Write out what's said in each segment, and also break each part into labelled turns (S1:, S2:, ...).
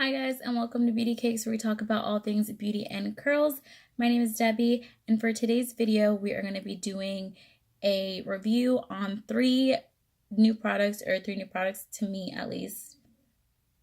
S1: Hi guys, and welcome to Beauty Cakes, where we talk about all things beauty and curls. My name is Debbie, and for today's video we are going to be doing a review on three new products to me at least.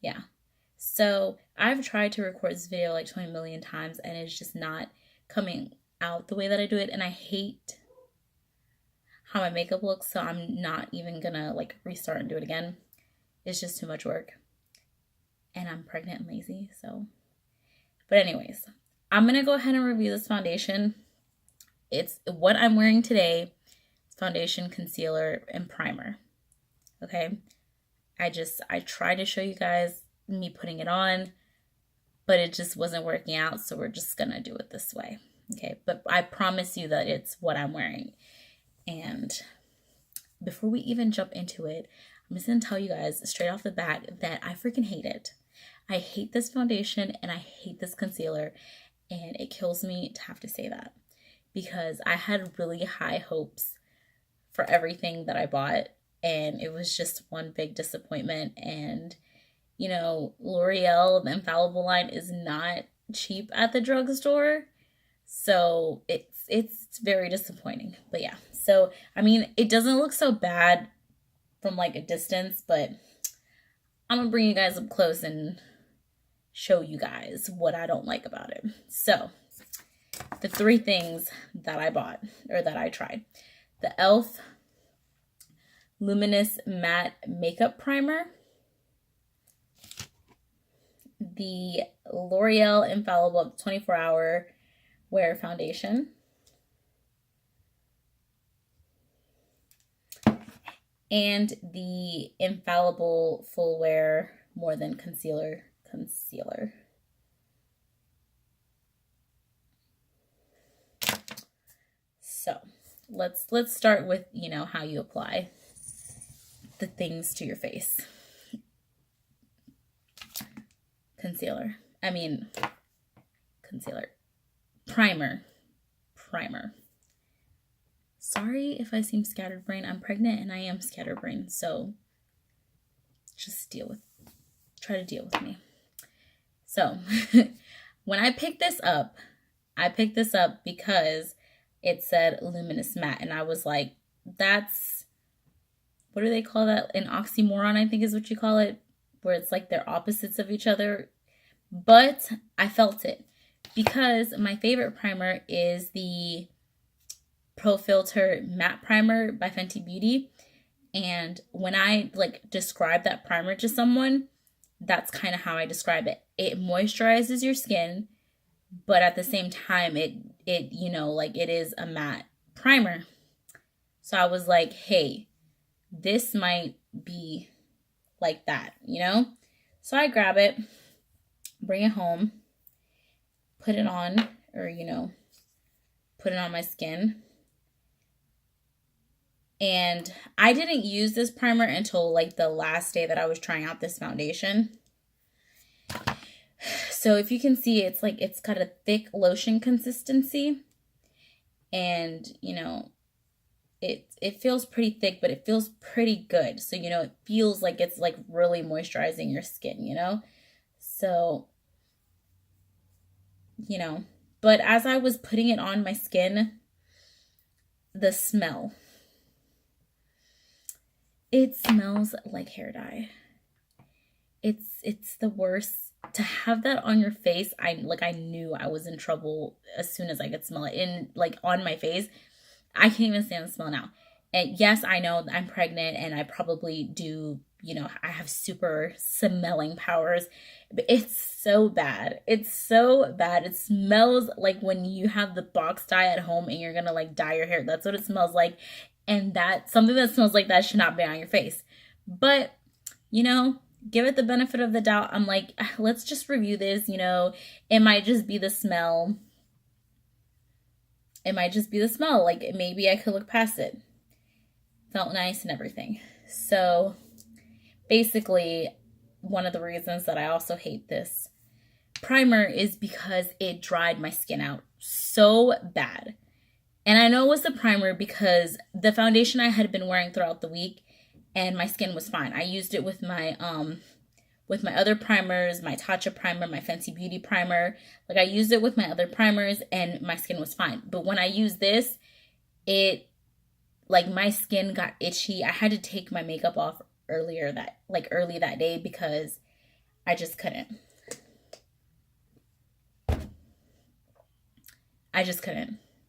S1: Yeah, so I've tried to record this video like 20 million times and it's just not coming out the way that I do it, and I hate how my makeup looks, so I'm not even gonna like restart and do it again. It's just too much work. And I'm pregnant and lazy, so. But anyways, I'm going to go ahead and review this foundation. It's what I'm wearing today. It's foundation, concealer, and primer. Okay? I tried to show you guys me putting it on, but it just wasn't working out, so we're just going to do it this way. Okay? But I promise you that it's what I'm wearing. And before we even jump into it, I'm just going to tell you guys straight off the bat that I freaking hate it. I hate this foundation and I hate this concealer, and it kills me to have to say that because I had really high hopes for everything that I bought, and it was just one big disappointment. And you know, L'Oreal, the Infallible line, is not cheap at the drugstore, so it's very disappointing. But yeah, so I mean, it doesn't look so bad from like a distance, but I'm gonna bring you guys up close and show you guys what I don't like about it. So the three things that I bought or that I tried: the E.L.F. Luminous Matte Makeup Primer, the L'Oreal Infallible 24-Hour Wear Foundation, and the Infallible Full Wear More Than Concealer. So let's start with, you know, how you apply the things to your face. Primer. Sorry if I seem scatterbrained. I'm pregnant and I am scatterbrained, so just try to deal with me. So when I picked this up because it said Luminous Matte, and I was like, that's, what do they call that? An oxymoron, I think is what you call it, where it's like they're opposites of each other. But I felt it because my favorite primer is the Pro Filter Matte Primer by Fenty Beauty. And when I like describe that primer to someone, that's kind of how I describe it. It moisturizes your skin, but at the same time, it you know, like, it is a matte primer. So I was like, hey, this might be like that, you know? So I grab it, bring it home, put it on, or, you know, put it on my skin. And I didn't use this primer until like the last day that I was trying out this foundation. So if you can see, it's like, it's got a thick lotion consistency, and you know, it feels pretty thick, but it feels pretty good. So, you know, it feels like it's like really moisturizing your skin, you know? So, you know, but as I was putting it on my skin, the smell, it smells like hair dye. It's the worst. To have that on your face, I knew I was in trouble as soon as I could smell it. And like on my face, I can't even stand the smell now. And yes, I know I'm pregnant and I probably do, you know, I have super smelling powers, but it's so bad. It's so bad. It smells like when you have the box dye at home and you're gonna like dye your hair. That's what it smells like. And that something that smells like that should not be on your face. But, you know, give it the benefit of the doubt. I'm like, let's just review this, you know. It might just be the smell. Like, maybe I could look past it. Felt nice and everything. So basically, one of the reasons that I also hate this primer is because it dried my skin out so bad. And I know it was the primer because the foundation I had been wearing throughout the week and my skin was fine. I used it with my with my other primers, my Tatcha primer, my Fenty Beauty primer. Like I used it with my other primers and my skin was fine. But when I used this, it, like my skin got itchy. I had to take my makeup off early that day because I just couldn't.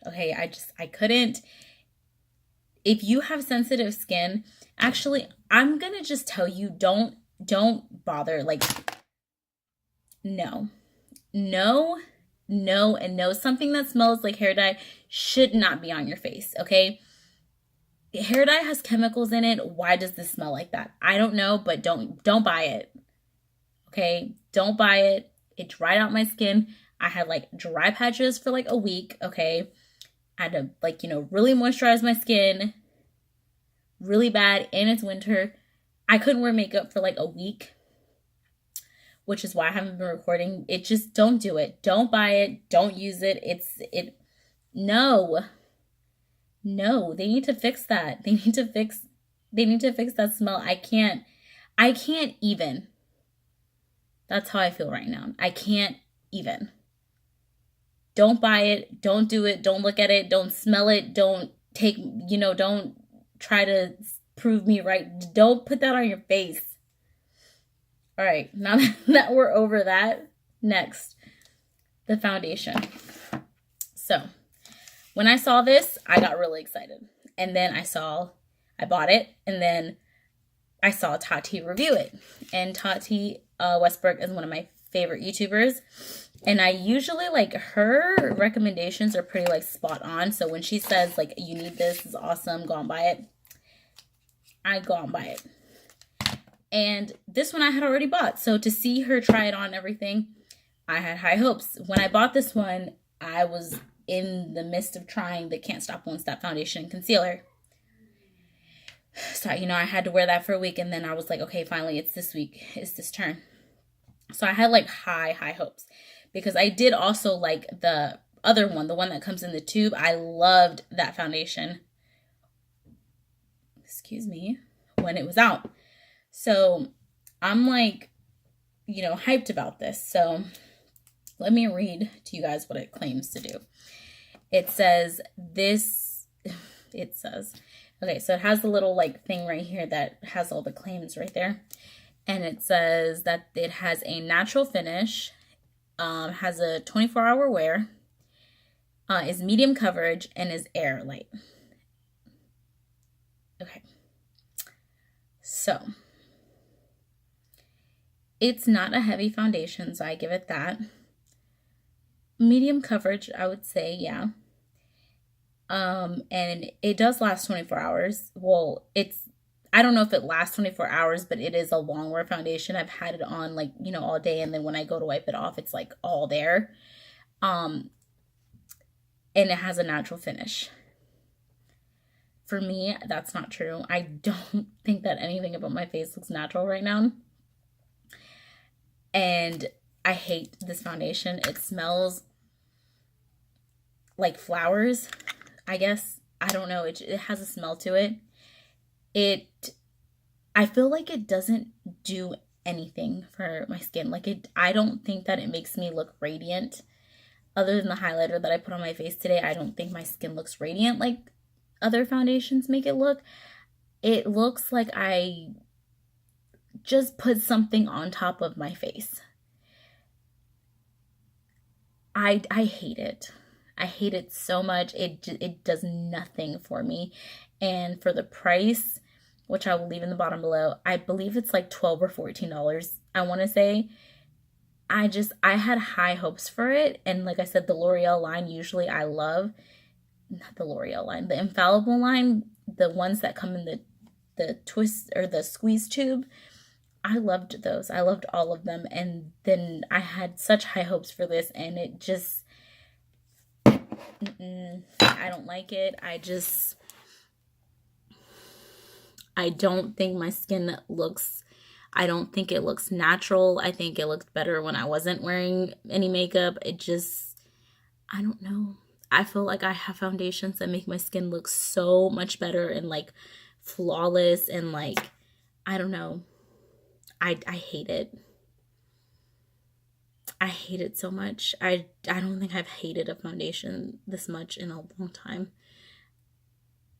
S1: Okay, I couldn't. If you have sensitive skin, actually, I'm going to just tell you, don't bother. Like, no, and no. Something that smells like hair dye should not be on your face, okay? Hair dye has chemicals in it. Why does this smell like that? I don't know, but don't buy it. Okay? Don't buy it. It dried out my skin. I had like dry patches for like a week, okay? I had to like, really moisturize my skin really bad, and it's winter. I couldn't wear makeup for like a week, which is why I haven't been recording. It just, don't do it. Don't buy it. Don't use it. No, they need to fix that. They need to fix that smell. I can't even. That's how I feel right now. I can't even. Don't buy it. Don't do it. Don't look at it. Don't smell it. Don't don't try to prove me right. Don't put that on your face. All right. Now that we're over that, next, the foundation. So when I saw this, I got really excited. And then I bought it. And then I saw Tati review it. And Tati Westbrook is one of my favorite YouTubers. And I usually, like, her recommendations are pretty, like, spot on. So when she says, like, you need this, is awesome, go and buy it, I go and buy it. And this one I had already bought. So to see her try it on and everything, I had high hopes. When I bought this one, I was in the midst of trying the Can't Stop Won't Stop foundation and concealer. So, I had to wear that for a week. And then I was like, okay, finally, it's this week. It's this turn. So I had, like, high hopes. Because I did also like the other one, the one that comes in the tube. I loved that foundation. Excuse me. When it was out. So I'm like, hyped about this. So let me read to you guys what it claims to do. It says, okay, so it has the little like thing right here that has all the claims right there. And it says that it has a natural finish, has a 24-hour wear, is medium coverage, and is air light. Okay. So it's not a heavy foundation, so I give it that. Medium coverage, I would say, yeah. And it does last 24 hours. Well, I don't know if it lasts 24 hours, but it is a long wear foundation. I've had it on like, all day. And then when I go to wipe it off, it's like all there. And it has a natural finish. For me, that's not true. I don't think that anything about my face looks natural right now. And I hate this foundation. It smells like flowers, I guess. I don't know. It has a smell to it. I feel like it doesn't do anything for my skin. Like I don't think that it makes me look radiant. Other than the highlighter that I put on my face today, I don't think my skin looks radiant like other foundations make it look. It looks like I just put something on top of my face. I hate it. I hate it so much. It does nothing for me. And for the price, which I will leave in the bottom below, I believe it's like $12 or $14, I want to say. I had high hopes for it. And like I said, the L'Oreal line, usually I love. Not the L'Oreal line, the Infallible line, the ones that come in the twist or the squeeze tube. I loved those. I loved all of them. And then I had such high hopes for this, and it just, I don't like it. I don't think my skin looks, I don't think it looks natural. I think it looked better when I wasn't wearing any makeup. I don't know. I feel like I have foundations that make my skin look so much better and like flawless and like, I don't know. I hate it. I hate it so much. I don't think I've hated a foundation this much in a long time.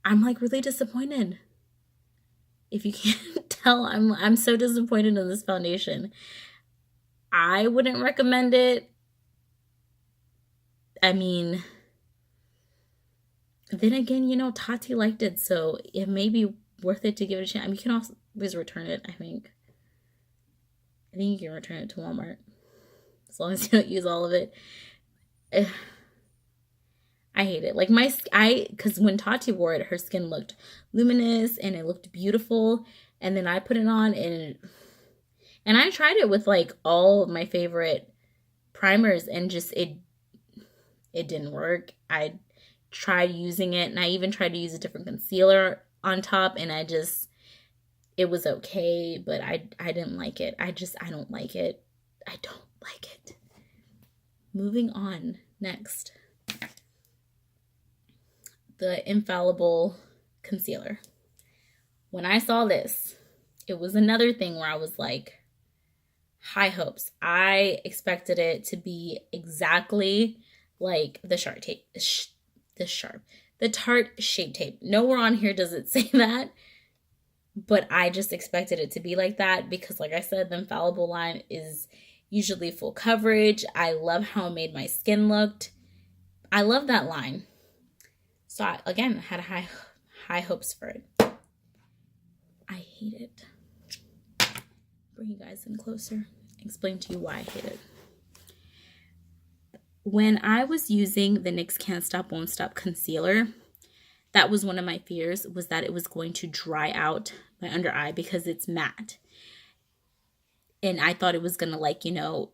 S1: I'm like really disappointed. If you can't tell, I'm so disappointed in this foundation. I wouldn't recommend it. I mean, then again, you know, Tati liked it, so it may be worth it to give it a chance. I mean, you can always return it, I think. I think you can return it to Walmart. As long as you don't use all of it. I hate it. Like because when Tati wore it, her skin looked luminous and it looked beautiful. And then I put it on and I tried it with like all of my favorite primers and just it didn't work. I tried using it and I even tried to use a different concealer on top and it was okay, but I didn't like it. I don't like it. I don't like it. Moving on. Next. The Infallible concealer. When I saw this, it was another thing where I was like, high hopes. I expected it to be exactly like the Tarte Shape Tape. Nowhere on here does it say that, but I just expected it to be like that because, like I said, the Infallible line is usually full coverage. I love how it made my skin looked. I love that line. So I, again, had high hopes for it. I hate it. Bring you guys in closer. Explain to you why I hate it. When I was using the NYX Can't Stop Won't Stop concealer, that was one of my fears, was that it was going to dry out my under eye because it's matte. And I thought it was going to, like, you know,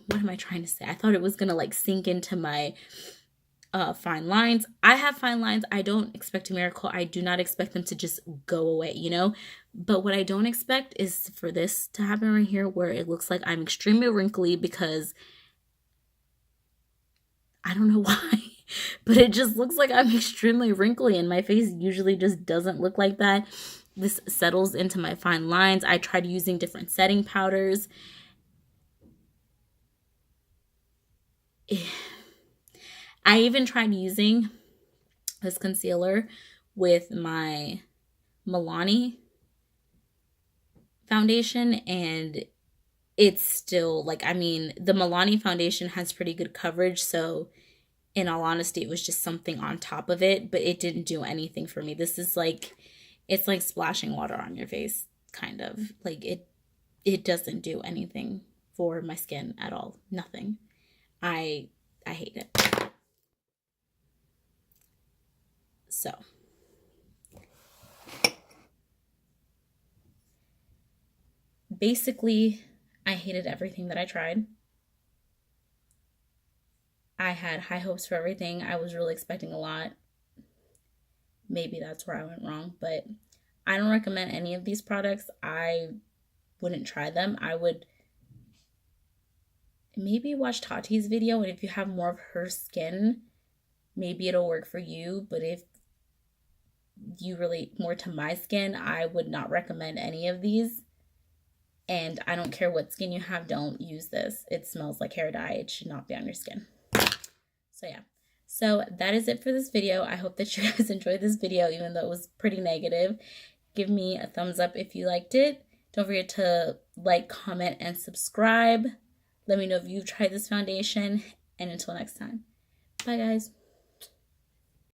S1: what am I trying to say? I thought it was going to like sink into my fine lines. I have fine lines. I don't expect a miracle. I do not expect them to just go away, you know? But what I don't expect is for this to happen right here where it looks like I'm extremely wrinkly because I don't know why, but it just looks like I'm extremely wrinkly and my face usually just doesn't look like that. This settles into my fine lines. I tried using different setting powders. I even tried using this concealer with my Milani foundation and it's still like, I mean, the Milani foundation has pretty good coverage, so in all honesty, it was just something on top of it, but it didn't do anything for me. This is like, it's like splashing water on your face, kind of. Like it doesn't do anything for my skin at all. Nothing. I hate it. So, basically, I hated everything that I tried. I had high hopes for everything. I was really expecting a lot. Maybe that's where I went wrong, but I don't recommend any of these products. I wouldn't try them. I would maybe watch Tati's video, and if you have more of her skin, maybe it'll work for you, but if you relate more to my skin, I would not recommend any of these. And I don't care what skin you have, don't use this. It smells like hair dye. It should not be on your skin. So yeah. So that is it for this video. I hope that you guys enjoyed this video, even though it was pretty negative. Give me a thumbs up if you liked it. Don't forget to like, comment, and subscribe. Let me know if you've tried this foundation. And until next time. Bye, guys.